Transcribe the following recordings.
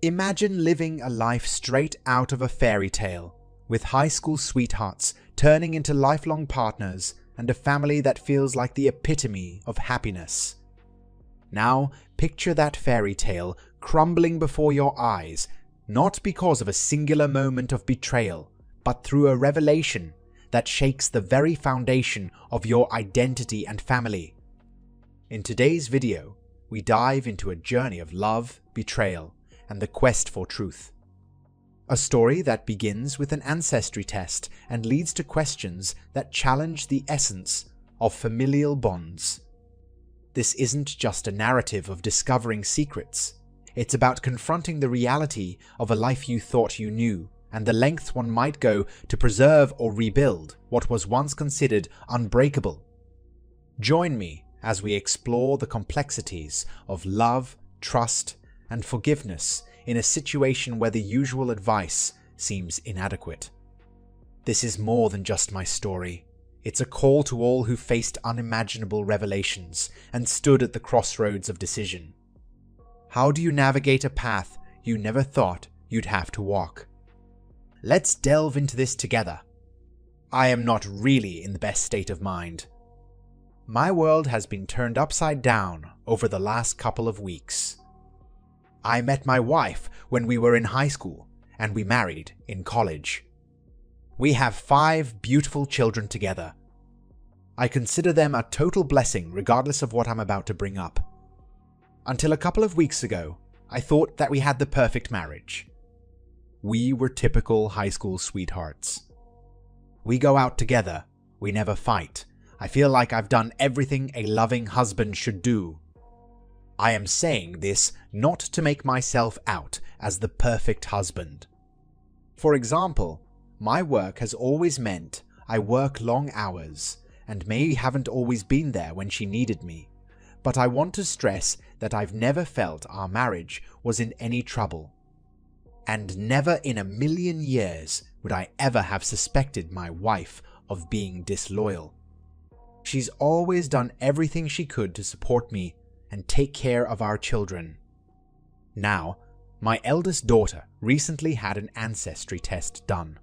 Imagine living a life straight out of a fairy tale, with high school sweethearts turning into lifelong partners and a family that feels like the epitome of happiness. Now, picture that fairy tale crumbling before your eyes, not because of a singular moment of betrayal, but through a revelation that shakes the very foundation of your identity and family. In today's video, we dive into a journey of love, betrayal, and the quest for truth. A story that begins with an ancestry test and leads to questions that challenge the essence of familial bonds. This isn't just a narrative of discovering secrets. It's about confronting the reality of a life you thought you knew, and the lengths one might go to preserve or rebuild what was once considered unbreakable. Join me as we explore the complexities of love, trust, and forgiveness in a situation where the usual advice seems inadequate. This is more than just my story. It's a call to all who faced unimaginable revelations and stood at the crossroads of decision. How do you navigate a path you never thought you'd have to walk? Let's delve into this together. I am not really in the best state of mind. My world has been turned upside down over the last couple of weeks. I met my wife when we were in high school, and we married in college. We have 5 beautiful children together. I consider them a total blessing regardless of what I'm about to bring up. Until a couple of weeks ago, I thought that we had the perfect marriage. We were typical high school sweethearts. We go out together, we never fight. I feel like I've done everything a loving husband should do. I am saying this not to make myself out as the perfect husband. For example, my work has always meant I work long hours, and maybe haven't always been there when she needed me. But I want to stress that I've never felt our marriage was in any trouble. And never in a million years would I ever have suspected my wife of being disloyal. She's always done everything she could to support me and take care of our children. Now, my eldest daughter recently had an ancestry test done.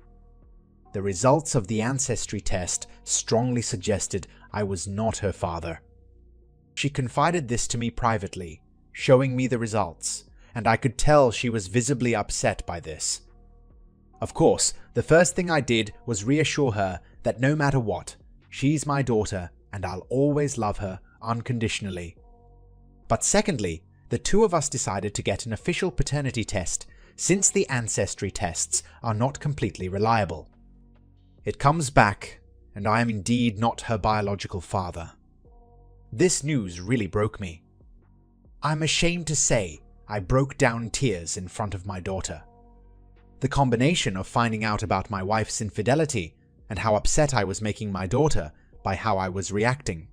The results of the ancestry test strongly suggested I was not her father. She confided this to me privately, showing me the results, and I could tell she was visibly upset by this. Of course, the first thing I did was reassure her that no matter what, she's my daughter and I'll always love her unconditionally. But secondly, the two of us decided to get an official paternity test since the ancestry tests are not completely reliable. It comes back, and I am indeed not her biological father. This news really broke me. I'm ashamed to say I broke down tears in front of my daughter. The combination of finding out about my wife's infidelity and how upset I was making my daughter by how I was reacting.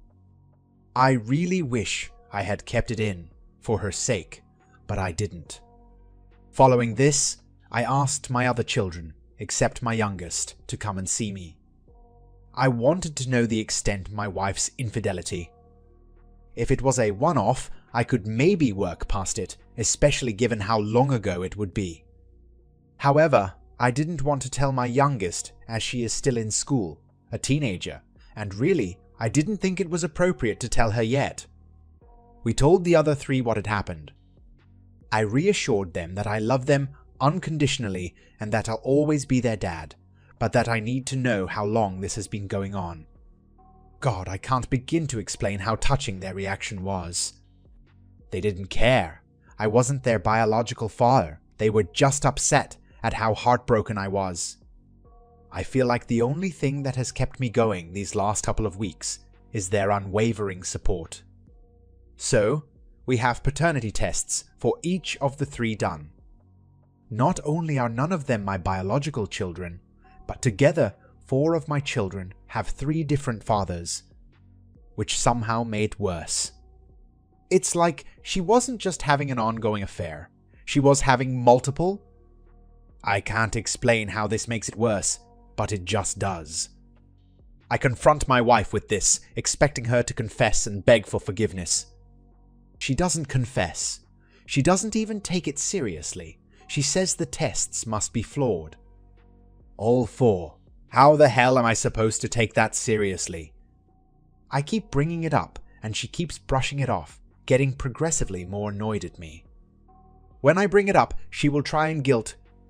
I really wish I had kept it in for her sake, but I didn't. Following this, I asked my other children, except my youngest, to come and see me. I wanted to know the extent of my wife's infidelity. If it was a one-off, I could maybe work past it, especially given how long ago it would be. However, I didn't want to tell my youngest as she is still in school, a teenager, and really, I didn't think it was appropriate to tell her yet. We told the other 3 what had happened. I reassured them that I love them unconditionally and that I'll always be their dad, but that I need to know how long this has been going on. God, I can't begin to explain how touching their reaction was. They didn't care. I wasn't their biological father. They were just upset at how heartbroken I was. I feel like the only thing that has kept me going these last couple of weeks is their unwavering support. So, we have paternity tests for each of the 3 done. Not only are none of them my biological children, but together 4 of my children have 3 different fathers, which somehow made worse. It's like she wasn't just having an ongoing affair, she was having multiple. I can't explain how this makes it worse, but it just does. I confront my wife with this, expecting her to confess and beg for forgiveness. She doesn't confess. She doesn't even take it seriously. She says the tests must be flawed. All four. How the hell am I supposed to take that seriously? I keep bringing it up, and she keeps brushing it off, getting progressively more annoyed at me. When I bring it up, she will try and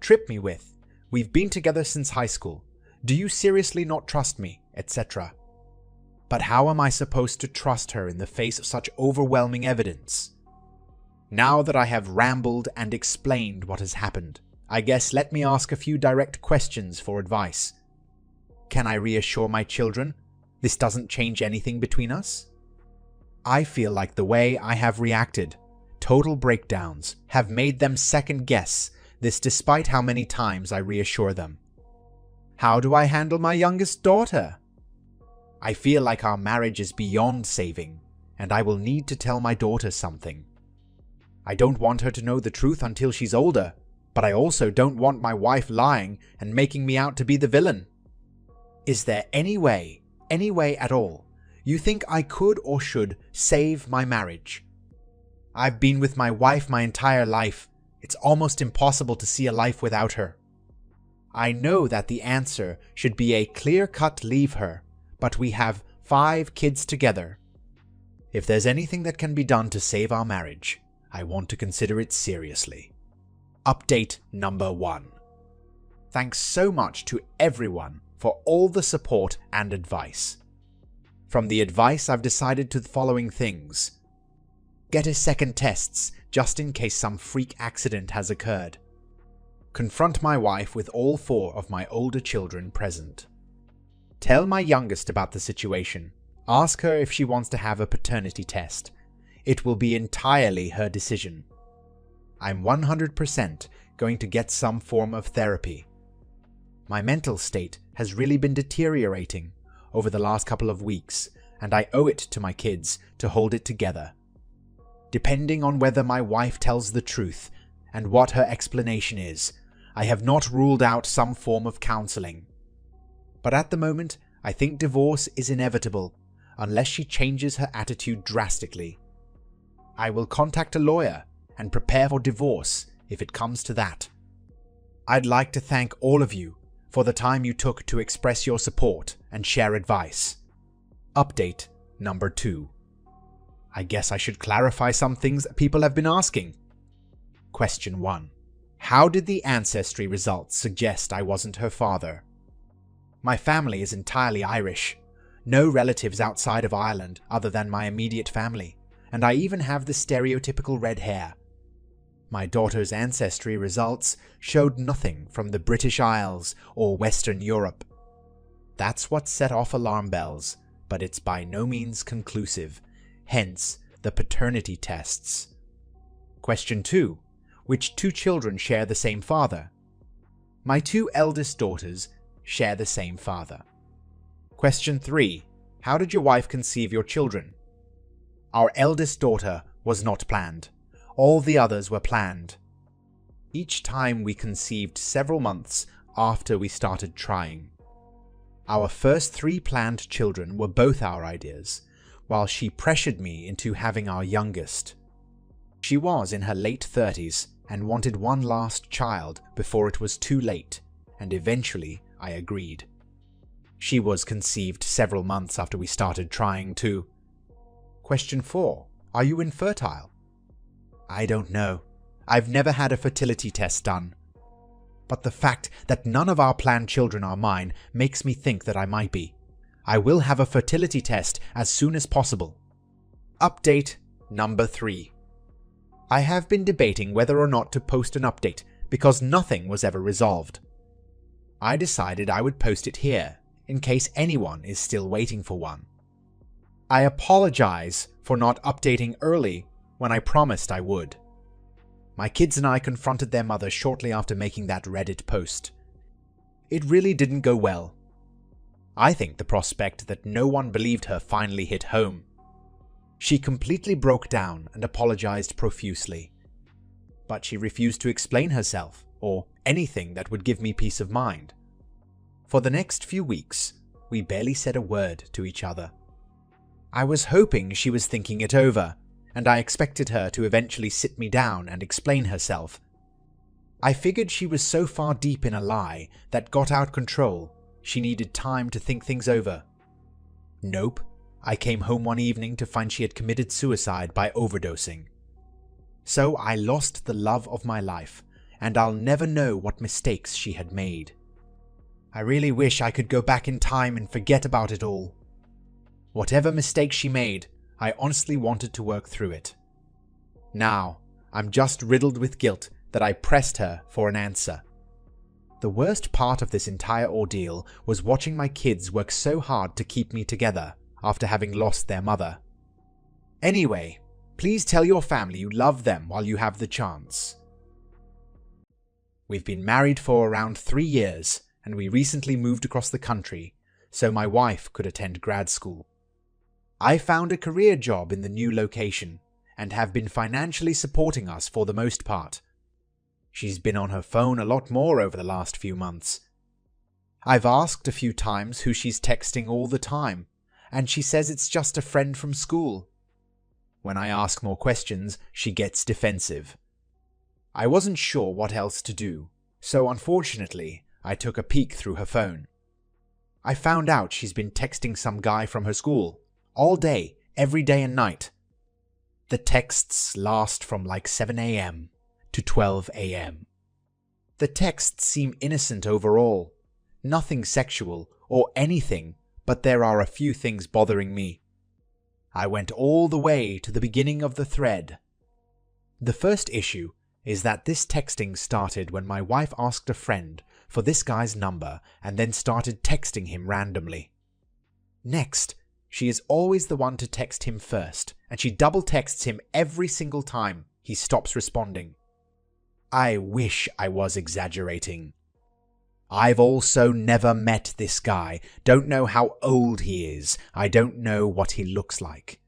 trip me with, "We've been together since high school. Do you seriously not trust me?" etc. But how am I supposed to trust her in the face of such overwhelming evidence? Now that I have rambled and explained what has happened, I guess let me ask a few direct questions for advice. Can I reassure my children this doesn't change anything between us? I feel like the way I have reacted, total breakdowns, have made them second guess this despite how many times I reassure them. How do I handle my youngest daughter? I feel like our marriage is beyond saving, and I will need to tell my daughter something. I don't want her to know the truth until she's older, but I also don't want my wife lying and making me out to be the villain. Is there any way at all, you think I could or should save my marriage? I've been with my wife my entire life. It's almost impossible to see a life without her. I know that the answer should be a clear-cut leave her, but we have 5 kids together. If there's anything that can be done to save our marriage, I want to consider it seriously. Update number 1. Thanks so much to everyone for all the support and advice. From the advice, I've decided to the following things. Get a second tests just in case some freak accident has occurred. Confront my wife with all 4 of my older children present. Tell my youngest about the situation. Ask her if she wants to have a paternity test. It will be entirely her decision. I'm 100% going to get some form of therapy. My mental state has really been deteriorating over the last couple of weeks, and I owe it to my kids to hold it together. Depending on whether my wife tells the truth and what her explanation is, I have not ruled out some form of counseling. But at the moment, I think divorce is inevitable unless she changes her attitude drastically. I will contact a lawyer and prepare for divorce if it comes to that. I'd like to thank all of you for the time you took to express your support and share advice. Update number 2. I guess I should clarify some things that people have been asking. Question 1. How did the ancestry results suggest I wasn't her father? My family is entirely Irish. No relatives outside of Ireland other than my immediate family, and I even have the stereotypical red hair. My daughter's ancestry results showed nothing from the British Isles or Western Europe. That's what set off alarm bells, but it's by no means conclusive, hence the paternity tests. Question 2. Which 2 children share the same father? My 2 eldest daughters share the same father. Question 3. How did your wife conceive your children? Our eldest daughter was not planned. All the others were planned. Each time we conceived several months after we started trying. Our first 3 planned children were both our ideas, while she pressured me into having our youngest. She was in her late 30s and wanted one last child before it was too late, and eventually I agreed. She was conceived several months after we started trying too. Question 4. Are you infertile? I don't know. I've never had a fertility test done. But the fact that none of our planned children are mine makes me think that I might be. I will have a fertility test as soon as possible. Update number 3. I have been debating whether or not to post an update because nothing was ever resolved. I decided I would post it here in case anyone is still waiting for one. I apologize for not updating early when I promised I would. My kids and I confronted their mother shortly after making that Reddit post. It really didn't go well. I think the prospect that no one believed her finally hit home. She completely broke down and apologized profusely. But she refused to explain herself or anything that would give me peace of mind. For the next few weeks, we barely said a word to each other. I was hoping she was thinking it over, and I expected her to eventually sit me down and explain herself. I figured she was so far deep in a lie that got out control, she needed time to think things over. Nope, I came home one evening to find she had committed suicide by overdosing. So I lost the love of my life, and I'll never know what mistakes she had made. I really wish I could go back in time and forget about it all. Whatever mistake she made, I honestly wanted to work through it. Now, I'm just riddled with guilt that I pressed her for an answer. The worst part of this entire ordeal was watching my kids work so hard to keep me together after having lost their mother. Anyway, please tell your family you love them while you have the chance. We've been married for around 3 years, and we recently moved across the country so my wife could attend grad school. I found a career job in the new location and have been financially supporting us for the most part. She's been on her phone a lot more over the last few months. I've asked a few times who she's texting all the time, and she says it's just a friend from school. When I ask more questions, she gets defensive. I wasn't sure what else to do, so unfortunately, I took a peek through her phone. I found out she's been texting some guy from her school, all day, every day and night. The texts last from like 7 a.m. to 12 a.m. The texts seem innocent overall, nothing sexual or anything, but there are a few things bothering me. I went all the way to the beginning of the thread. The first issue is that this texting started when my wife asked a friend for this guy's number and then started texting him randomly. Next, she is always the one to text him first, and she double texts him every single time he stops responding. I wish I was exaggerating. I've also never met this guy, don't know how old he is, I don't know what he looks like.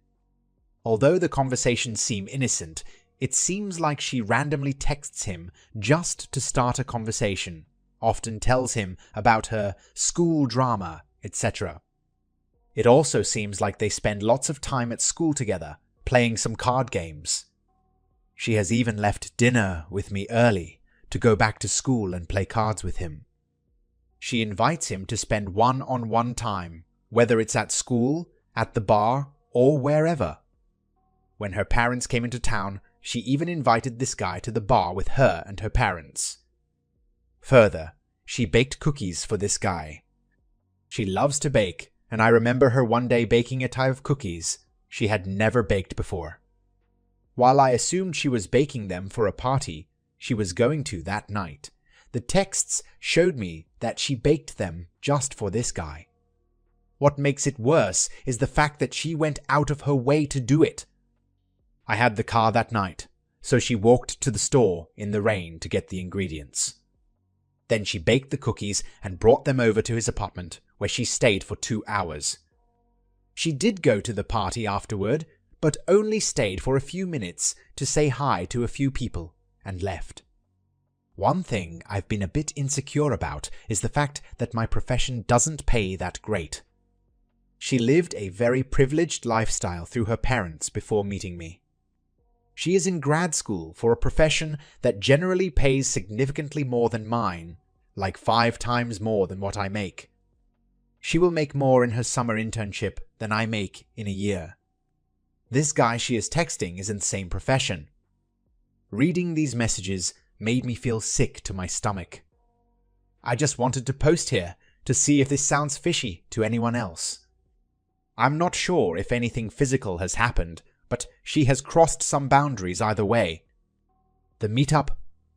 Although the conversations seem innocent, it seems like she randomly texts him just to start a conversation, often tells him about her school drama, etc. It also seems like they spend lots of time at school together, playing some card games. She has even left dinner with me early to go back to school and play cards with him. She invites him to spend one-on-one time, whether it's at school, at the bar, or wherever. When her parents came into town, she even invited this guy to the bar with her and her parents. Further, she baked cookies for this guy. She loves to bake, and I remember her one day baking a type of cookies she had never baked before. While I assumed she was baking them for a party she was going to that night, the texts showed me that she baked them just for this guy. What makes it worse is the fact that she went out of her way to do it. I had the car that night, so she walked to the store in the rain to get the ingredients. Then she baked the cookies and brought them over to his apartment, where she stayed for 2 hours. She did go to the party afterward, but only stayed for a few minutes to say hi to a few people and left. One thing I've been a bit insecure about is the fact that my profession doesn't pay that great. She lived a very privileged lifestyle through her parents before meeting me. She is in grad school for a profession that generally pays significantly more than mine, like 5 times more than what I make. She will make more in her summer internship than I make in a year. This guy she is texting is in the same profession. Reading these messages made me feel sick to my stomach. I just wanted to post here to see if this sounds fishy to anyone else. I'm not sure if anything physical has happened, but she has crossed some boundaries either way. The meetup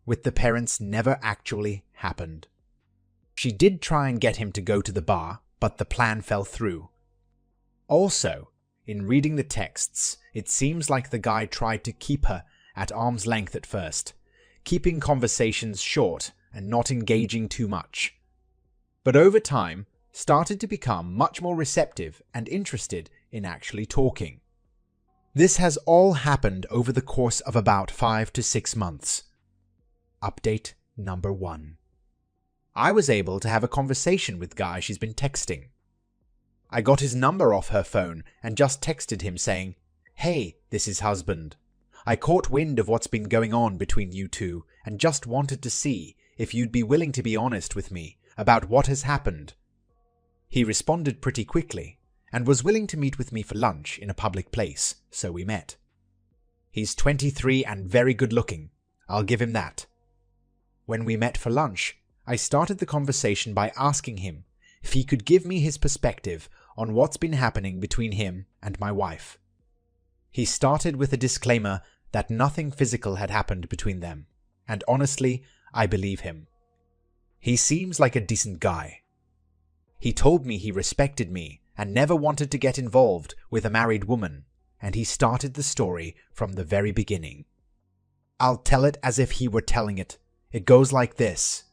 with the parents never actually happened. She did try and get him to go to the bar, but the plan fell through. Also, in reading the texts, it seems like the guy tried to keep her at arm's length at first, keeping conversations short and not engaging too much. But over time, started to become much more receptive and interested in actually talking. This has all happened over the course of about 5 to 6 months. Update number 1. I was able to have a conversation with the guy she's been texting. I got his number off her phone and just texted him saying, "Hey, this is husband. I caught wind of what's been going on between you two and just wanted to see if you'd be willing to be honest with me about what has happened." He responded pretty quickly and was willing to meet with me for lunch in a public place, so we met. He's 23 and very good looking, I'll give him that. When we met for lunch, I started the conversation by asking him if he could give me his perspective on what's been happening between him and my wife. He started with a disclaimer that nothing physical had happened between them, and honestly, I believe him. He seems like a decent guy. He told me he respected me and never wanted to get involved with a married woman, and he started the story from the very beginning. I'll tell it as if he were telling it. It goes like this.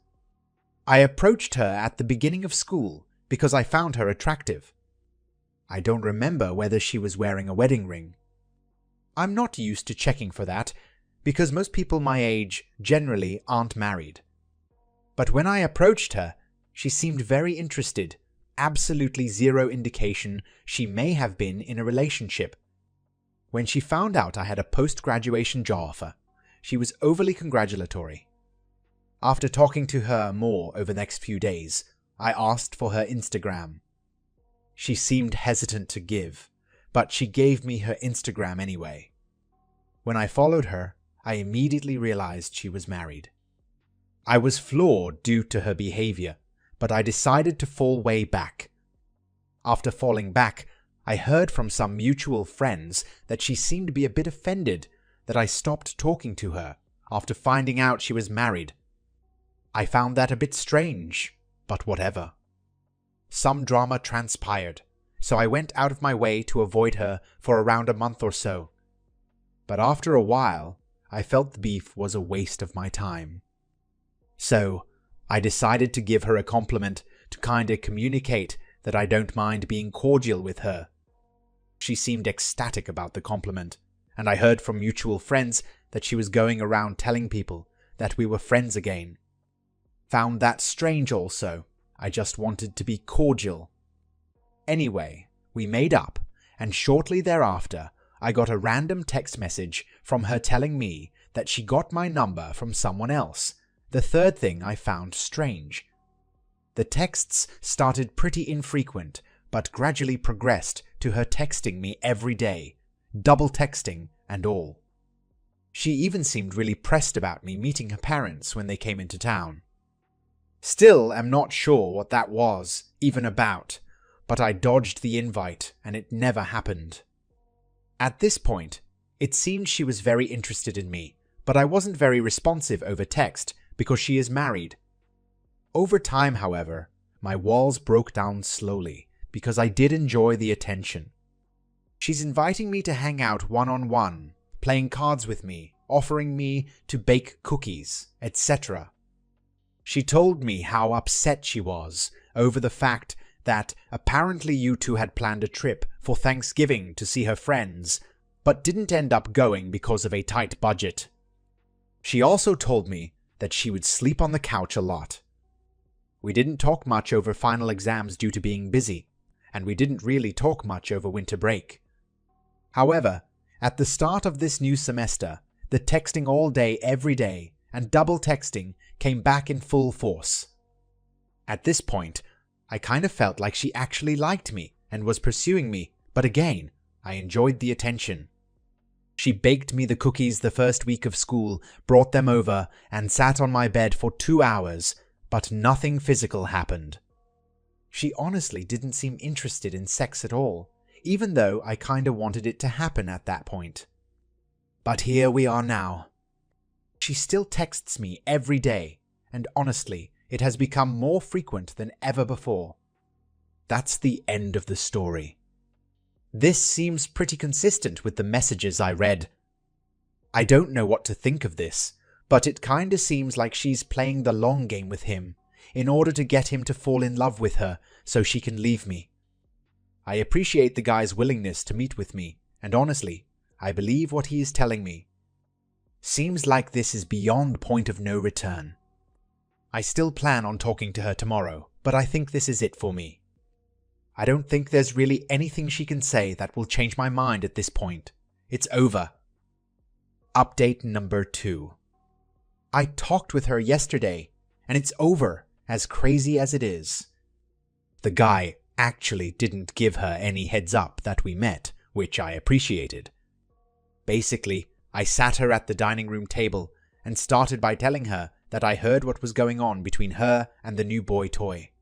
I approached her at the beginning of school because I found her attractive. I don't remember whether she was wearing a wedding ring. I'm not used to checking for that because most people my age generally aren't married. But when I approached her, she seemed very interested, absolutely zero indication she may have been in a relationship. When she found out I had a post-graduation job offer, she was overly congratulatory. After talking to her more over the next few days, I asked for her Instagram. She seemed hesitant to give, but she gave me her Instagram anyway. When I followed her, I immediately realized she was married. I was floored due to her behavior, but I decided to fall way back. After falling back, I heard from some mutual friends that she seemed to be a bit offended that I stopped talking to her after finding out she was married. I found that a bit strange, but whatever. Some drama transpired, so I went out of my way to avoid her for around a month or so. But after a while, I felt the beef was a waste of my time. So, I decided to give her a compliment to kinda communicate that I don't mind being cordial with her. She seemed ecstatic about the compliment, and I heard from mutual friends that she was going around telling people that we were friends again. Found that strange also. I just wanted to be cordial. Anyway, we made up, and shortly thereafter, I got a random text message from her telling me that she got my number from someone else, the third thing I found strange. The texts started pretty infrequent, but gradually progressed to her texting me every day, double texting and all. She even seemed really pressed about me meeting her parents when they came into town. Still am not sure what that was even about, but I dodged the invite and it never happened. At this point, it seemed she was very interested in me, but I wasn't very responsive over text because she is married. Over time, however, my walls broke down slowly because I did enjoy the attention. She's inviting me to hang out one-on-one, playing cards with me, offering me to bake cookies, etc. She told me how upset she was over the fact that apparently you two had planned a trip for Thanksgiving to see her friends, but didn't end up going because of a tight budget. She also told me that she would sleep on the couch a lot. We didn't talk much over final exams due to being busy, and we didn't really talk much over winter break. However, at the start of this new semester, the texting all day every day and double texting came back in full force. At this point, I kind of felt like she actually liked me and was pursuing me, but again, I enjoyed the attention. She baked me the cookies the first week of school, brought them over, and sat on my bed for 2 hours, but nothing physical happened. She honestly didn't seem interested in sex at all, even though I kinda wanted it to happen at that point. But here we are now. She still texts me every day, and honestly, it has become more frequent than ever before. That's the end of the story. This seems pretty consistent with the messages I read. I don't know what to think of this, but it kinda seems like she's playing the long game with him in order to get him to fall in love with her so she can leave me. I appreciate the guy's willingness to meet with me, and honestly, I believe what he is telling me. Seems like this is beyond point of no return. I still plan on talking to her tomorrow, but I think this is it for me. I don't think there's really anything she can say that will change my mind at this point. It's over. Update number 2. I talked with her yesterday, and it's over, as crazy as it is. The guy actually didn't give her any heads up that we met, which I appreciated. Basically, I sat her at the dining room table and started by telling her that I heard what was going on between her and the new boy toy.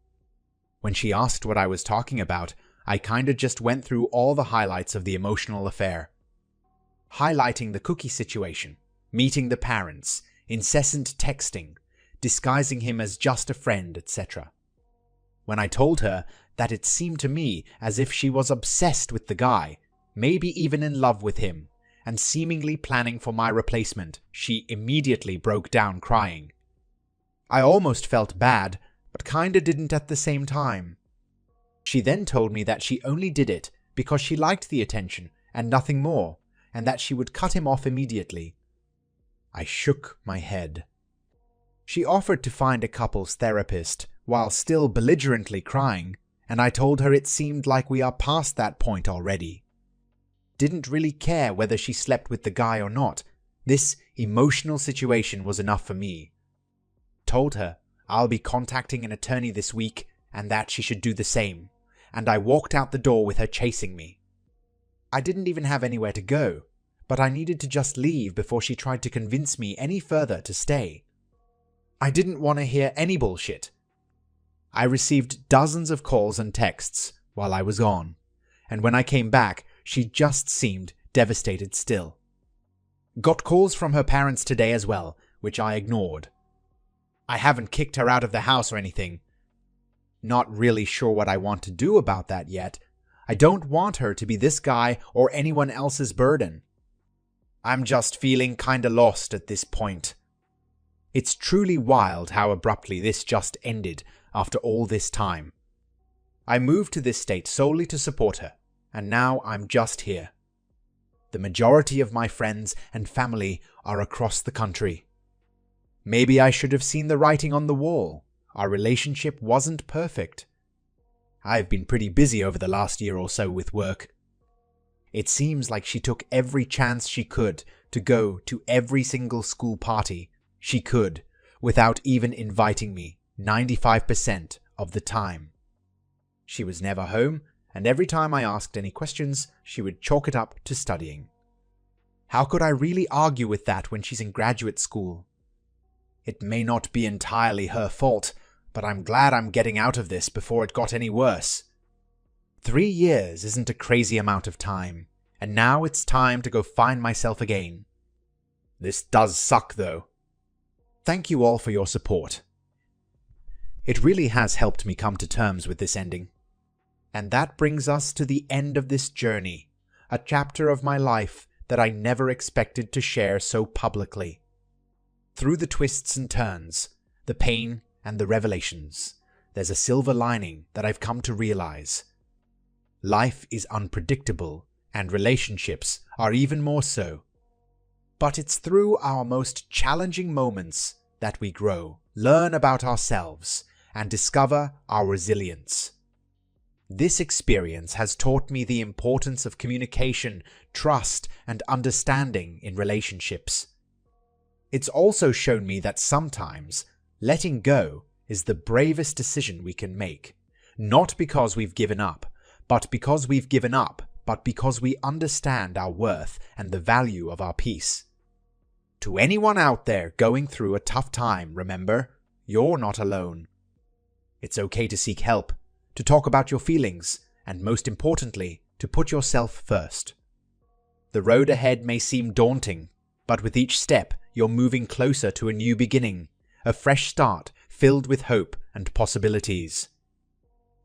When she asked what I was talking about, I kinda just went through all the highlights of the emotional affair. Highlighting the cookie situation, meeting the parents, incessant texting, disguising him as just a friend, etc. When I told her that it seemed to me as if she was obsessed with the guy, maybe even in love with him, and seemingly planning for my replacement, she immediately broke down crying. I almost felt bad, but kinda didn't at the same time. She then told me that she only did it because she liked the attention and nothing more, and that she would cut him off immediately. I shook my head. She offered to find a couples therapist while still belligerently crying, and I told her it seemed like we are past that point already. Didn't really care whether she slept with the guy or not. This emotional situation was enough for me. Told her I'll be contacting an attorney this week and that she should do the same, and I walked out the door with her chasing me. I didn't even have anywhere to go, but I needed to just leave before she tried to convince me any further to stay. I didn't want to hear any bullshit. I received dozens of calls and texts while I was gone, and when I came back, she just seemed devastated still. Got calls from her parents today as well, which I ignored. I haven't kicked her out of the house or anything. Not really sure what I want to do about that yet. I don't want her to be this guy or anyone else's burden. I'm just feeling kinda lost at this point. It's truly wild how abruptly this just ended after all this time. I moved to this state solely to support her, and now I'm just here. The majority of my friends and family are across the country. Maybe I should have seen the writing on the wall. Our relationship wasn't perfect. I've been pretty busy over the last year or so with work. It seems like she took every chance she could to go to every single school party she could without even inviting me 95% of the time. She was never home, and every time I asked any questions, she would chalk it up to studying. How could I really argue with that when she's in graduate school? It may not be entirely her fault, but I'm glad I'm getting out of this before it got any worse. 3 years isn't a crazy amount of time, and now it's time to go find myself again. This does suck though. Thank you all for your support. It really has helped me come to terms with this ending. And that brings us to the end of this journey, a chapter of my life that I never expected to share so publicly. Through the twists and turns, the pain and the revelations, there's a silver lining that I've come to realize. Life is unpredictable, and relationships are even more so. But it's through our most challenging moments that we grow, learn about ourselves, and discover our resilience. This experience has taught me the importance of communication, trust, and understanding in relationships. It's also shown me that sometimes letting go is the bravest decision we can make, not because we've given up, but because we understand our worth and the value of our peace. To anyone out there going through a tough time, remember, you're not alone. It's okay to seek help, to talk about your feelings, and most importantly, to put yourself first. The road ahead may seem daunting, but with each step, you're moving closer to a new beginning, a fresh start filled with hope and possibilities.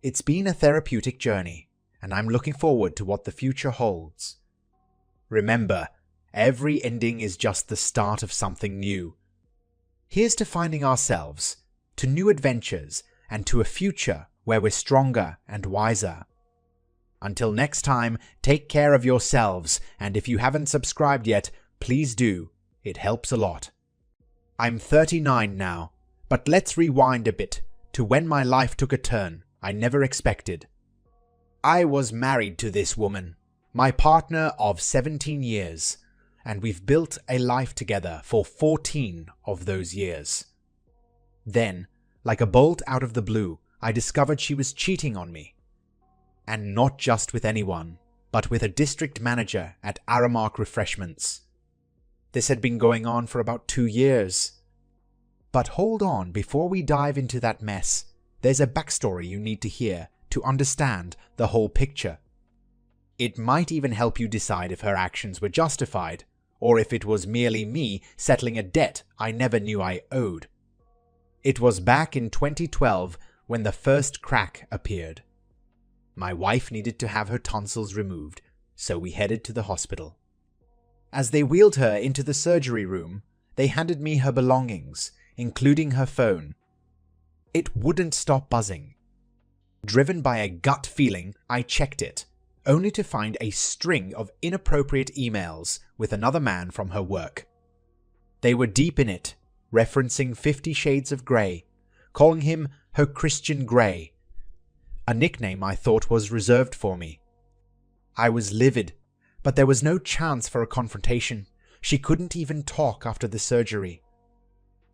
It's been a therapeutic journey, and I'm looking forward to what the future holds. Remember, every ending is just the start of something new. Here's to finding ourselves, to new adventures, and to a future where we're stronger and wiser. Until next time, take care of yourselves, and if you haven't subscribed yet, please do. It helps a lot. I'm 39 now, but let's rewind a bit to when my life took a turn I never expected. I was married to this woman, my partner of 17 years, and we've built a life together for 14 of those years. Then, like a bolt out of the blue, I discovered she was cheating on me. And not just with anyone, but with a district manager at Aramark Refreshments. This had been going on for about 2 years. But hold on, before we dive into that mess, there's a backstory you need to hear to understand the whole picture. It might even help you decide if her actions were justified, or if it was merely me settling a debt I never knew I owed. It was back in 2012 when the first crack appeared. My wife needed to have her tonsils removed, so we headed to the hospital. As they wheeled her into the surgery room, they handed me her belongings, including her phone. It wouldn't stop buzzing. Driven by a gut feeling, I checked it, only to find a string of inappropriate emails with another man from her work. They were deep in it, referencing 50 Shades of Grey, calling him her Christian Grey, a nickname I thought was reserved for me. I was livid, but there was no chance for a confrontation. She couldn't even talk after the surgery.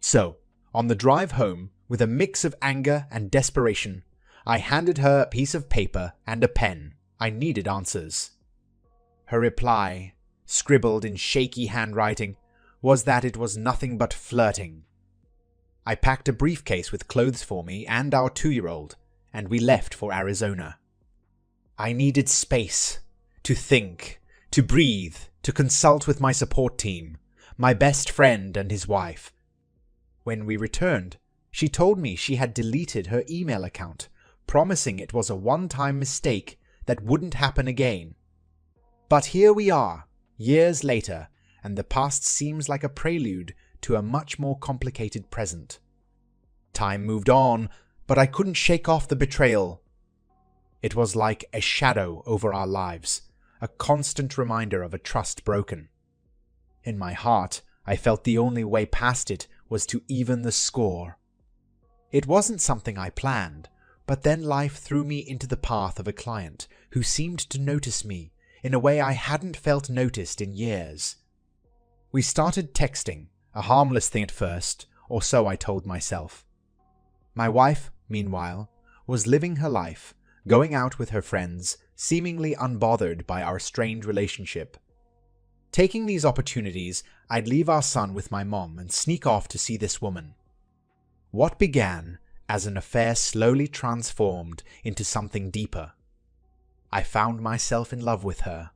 So, on the drive home, with a mix of anger and desperation, I handed her a piece of paper and a pen. I needed answers. Her reply, scribbled in shaky handwriting, was that it was nothing but flirting. I packed a briefcase with clothes for me and our 2-year-old, and we left for Arizona. I needed space, to think, to breathe, to consult with my support team, my best friend and his wife. When we returned, she told me she had deleted her email account, promising it was a one-time mistake that wouldn't happen again. But here we are, years later, and the past seems like a prelude to a much more complicated present. Time moved on, but I couldn't shake off the betrayal. It was like a shadow over our lives, a constant reminder of a trust broken. In my heart, I felt the only way past it was to even the score. It wasn't something I planned, but then life threw me into the path of a client who seemed to notice me in a way I hadn't felt noticed in years. We started texting, a harmless thing at first, or so I told myself. My wife, meanwhile, was living her life, going out with her friends, seemingly unbothered by our strained relationship. Taking these opportunities, I'd leave our son with my mom and sneak off to see this woman. What began as an affair slowly transformed into something deeper. I found myself in love with her.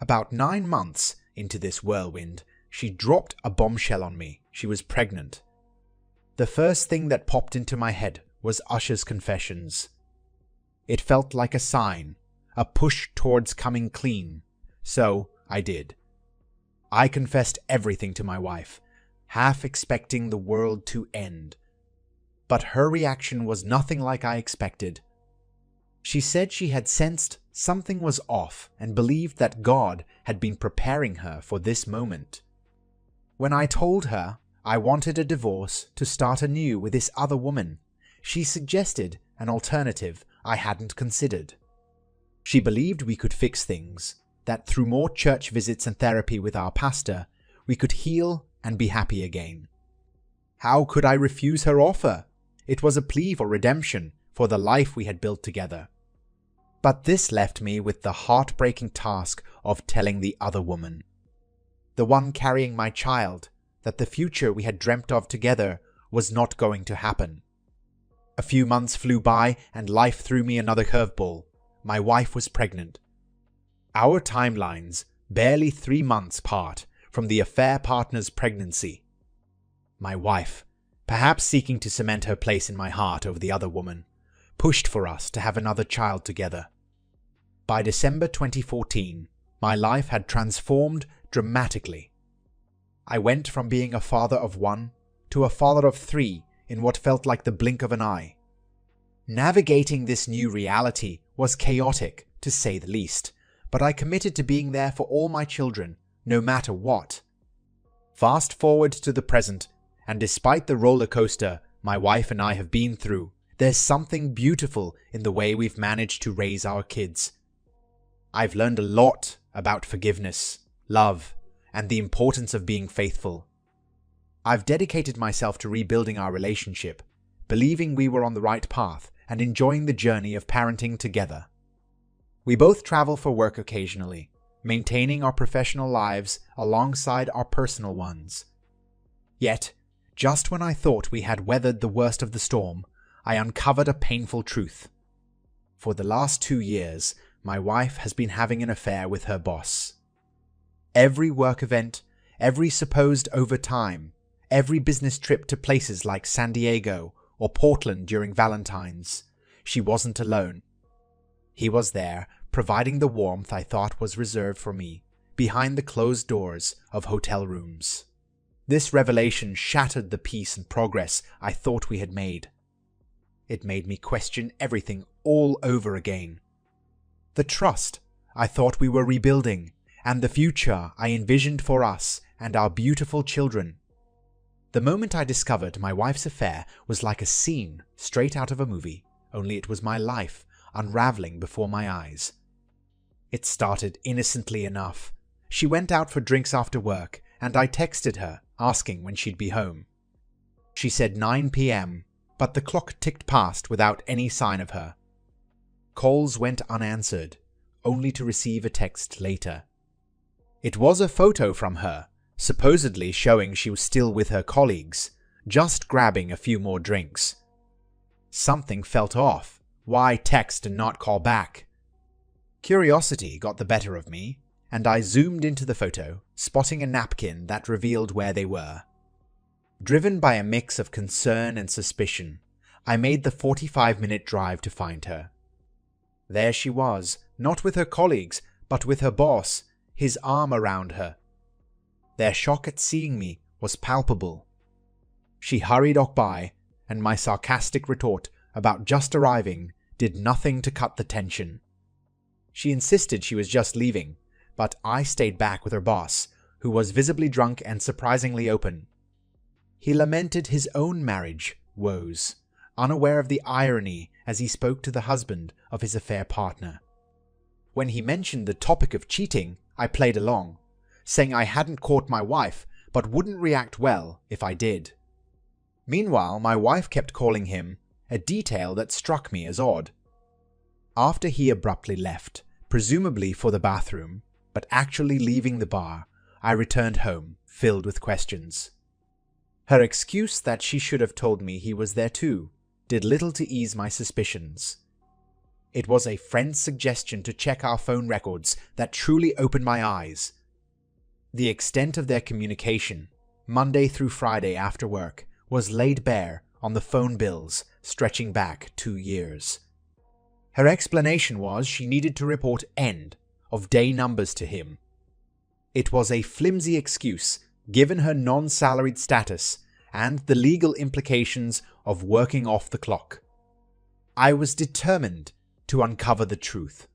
About 9 months into this whirlwind, she dropped a bombshell on me. She was pregnant. The first thing that popped into my head was Usher's confessions. It felt like a sign, a push towards coming clean. So I did. I confessed everything to my wife, half expecting the world to end. But her reaction was nothing like I expected. She said she had sensed something was off and believed that God had been preparing her for this moment. When I told her I wanted a divorce to start anew with this other woman, she suggested an alternative I hadn't considered. She believed we could fix things, that through more church visits and therapy with our pastor, we could heal and be happy again. How could I refuse her offer? It was a plea for redemption, for the life we had built together. But this left me with the heartbreaking task of telling the other woman, the one carrying my child, that the future we had dreamt of together was not going to happen. A few months flew by and life threw me another curveball. My wife was pregnant. Our timelines barely 3 months apart from the affair partner's pregnancy. My wife, perhaps seeking to cement her place in my heart over the other woman, pushed for us to have another child together. By December 2014, my life had transformed dramatically. I went from being a father of 1 to a father of 3 in what felt like the blink of an eye. Navigating this new reality was chaotic, to say the least, but I committed to being there for all my children, no matter what. Fast forward to the present, and despite the roller coaster my wife and I have been through, there's something beautiful in the way we've managed to raise our kids. I've learned a lot about forgiveness, love, and the importance of being faithful. I've dedicated myself to rebuilding our relationship, believing we were on the right path and enjoying the journey of parenting together. We both travel for work occasionally, maintaining our professional lives alongside our personal ones. Yet, just when I thought we had weathered the worst of the storm, I uncovered a painful truth. For the last 2 years, my wife has been having an affair with her boss. Every work event, every supposed overtime, every business trip to places like San Diego or Portland during Valentine's, she wasn't alone. He was there, providing the warmth I thought was reserved for me, behind the closed doors of hotel rooms. This revelation shattered the peace and progress I thought we had made. It made me question everything all over again. The trust I thought we were rebuilding, and the future I envisioned for us and our beautiful children. The moment I discovered my wife's affair was like a scene straight out of a movie, only it was my life unraveling before my eyes. It started innocently enough. She went out for drinks after work, and I texted her, asking when she'd be home. She said 9 p.m., but the clock ticked past without any sign of her. Calls went unanswered, only to receive a text later. It was a photo from her, supposedly showing she was still with her colleagues, just grabbing a few more drinks. Something felt off. Why text and not call back? Curiosity got the better of me, and I zoomed into the photo, spotting a napkin that revealed where they were. Driven by a mix of concern and suspicion, I made the 45-minute drive to find her. There she was, not with her colleagues, but with her boss, his arm around her. Their shock at seeing me was palpable. She hurried off by, and my sarcastic retort about just arriving did nothing to cut the tension. She insisted she was just leaving, but I stayed back with her boss, who was visibly drunk and surprisingly open. He lamented his own marriage woes, unaware of the irony as he spoke to the husband of his affair partner. When he mentioned the topic of cheating, I played along, saying I hadn't caught my wife but wouldn't react well if I did. Meanwhile, my wife kept calling him, a detail that struck me as odd. After he abruptly left, presumably for the bathroom, but actually leaving the bar, I returned home, filled with questions. Her excuse that she should have told me he was there too did little to ease my suspicions. It was a friend's suggestion to check our phone records that truly opened my eyes. The extent of their communication, Monday through Friday after work, was laid bare on the phone bills stretching back 2 years. Her explanation was she needed to report end of day numbers to him. It was a flimsy excuse given her non-salaried status and the legal implications of working off the clock. I was determined to uncover the truth.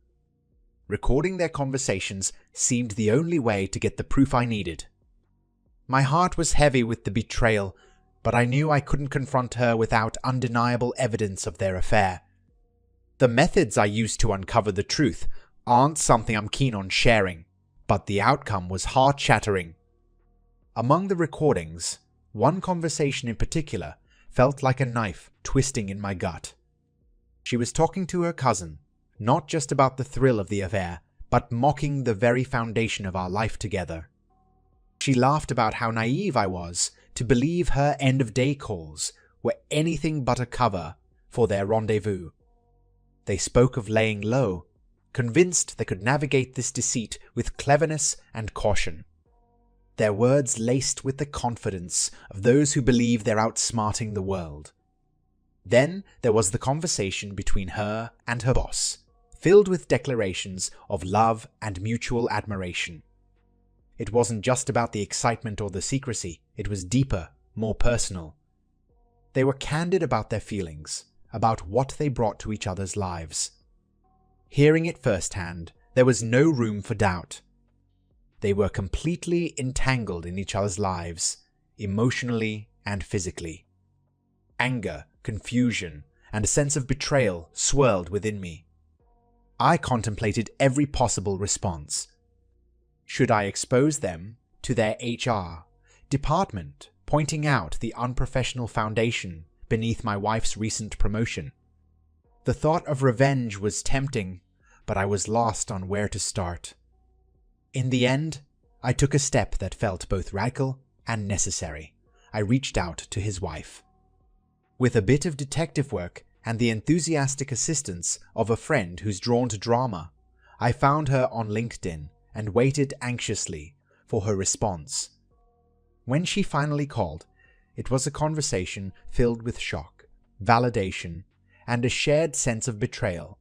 Recording their conversations seemed the only way to get the proof I needed. My heart was heavy with the betrayal, but I knew I couldn't confront her without undeniable evidence of their affair. The methods I used to uncover the truth aren't something I'm keen on sharing, but the outcome was heart-shattering. Among the recordings, one conversation in particular felt like a knife twisting in my gut. She was talking to her cousin, not just about the thrill of the affair, but mocking the very foundation of our life together. She laughed about how naive I was to believe her end-of-day calls were anything but a cover for their rendezvous. They spoke of laying low, convinced they could navigate this deceit with cleverness and caution. Their words laced with the confidence of those who believe they're outsmarting the world. Then there was the conversation between her and her boss, filled with declarations of love and mutual admiration. It wasn't just about the excitement or the secrecy, it was deeper, more personal. They were candid about their feelings, about what they brought to each other's lives. Hearing it firsthand, there was no room for doubt. They were completely entangled in each other's lives, emotionally and physically. Anger, confusion, and a sense of betrayal swirled within me. I contemplated every possible response. Should I expose them, to their HR department, pointing out the unprofessional foundation beneath my wife's recent promotion. The thought of revenge was tempting, but I was lost on where to start. In the end, I took a step that felt both radical and necessary. I reached out to his wife. With a bit of detective work and the enthusiastic assistance of a friend who's drawn to drama, I found her on LinkedIn and waited anxiously for her response. When she finally called, it was a conversation filled with shock, validation, and a shared sense of betrayal.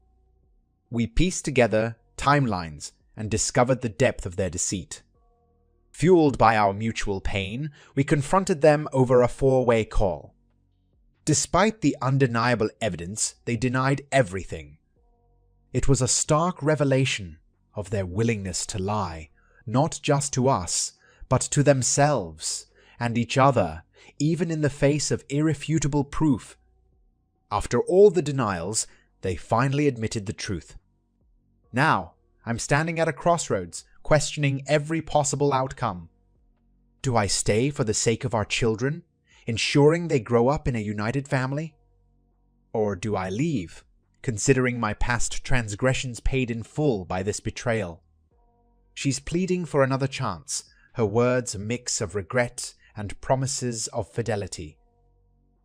We pieced together timelines and discovered the depth of their deceit. Fueled by our mutual pain, we confronted them over a four-way call. Despite the undeniable evidence, they denied everything. It was a stark revelation of their willingness to lie, not just to us, but to themselves and each other, even in the face of irrefutable proof. After all the denials, they finally admitted the truth. Now, I'm standing at a crossroads, questioning every possible outcome. Do I stay for the sake of our children, ensuring they grow up in a united family? Or do I leave, considering my past transgressions paid in full by this betrayal? She's pleading for another chance, her words a mix of regret and promises of fidelity.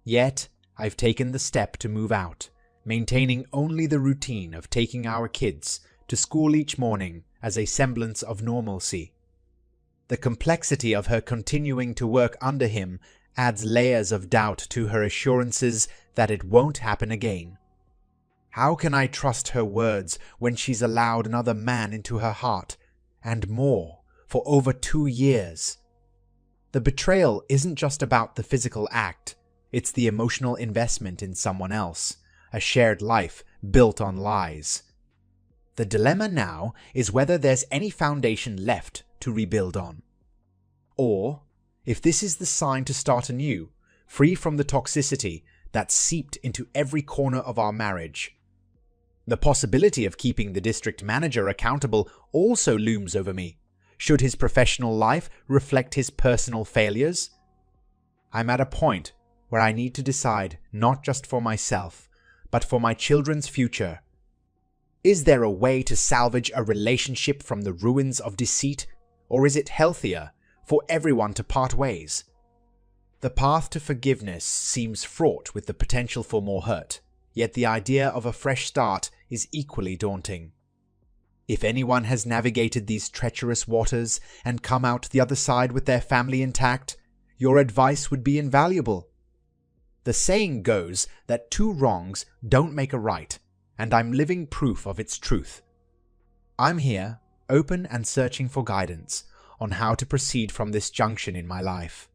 Yet, I've taken the step to move out, maintaining only the routine of taking our kids to school each morning as a semblance of normalcy. The complexity of her continuing to work under him adds layers of doubt to her assurances that it won't happen again. How can I trust her words when she's allowed another man into her heart, and more, for over 2 years? The betrayal isn't just about the physical act, it's the emotional investment in someone else, a shared life built on lies. The dilemma now is whether there's any foundation left to rebuild on. Or, if this is the sign to start anew, free from the toxicity that seeped into every corner of our marriage. The possibility of keeping the district manager accountable also looms over me. Should his professional life reflect his personal failures? I'm at a point where I need to decide not just for myself, but for my children's future. Is there a way to salvage a relationship from the ruins of deceit, or is it healthier for everyone to part ways? The path to forgiveness seems fraught with the potential for more hurt, yet the idea of a fresh start is equally daunting. If anyone has navigated these treacherous waters and come out the other side with their family intact, your advice would be invaluable. The saying goes that 2 wrongs don't make a right, and I'm living proof of its truth. I'm here, open and searching for guidance on how to proceed from this junction in my life.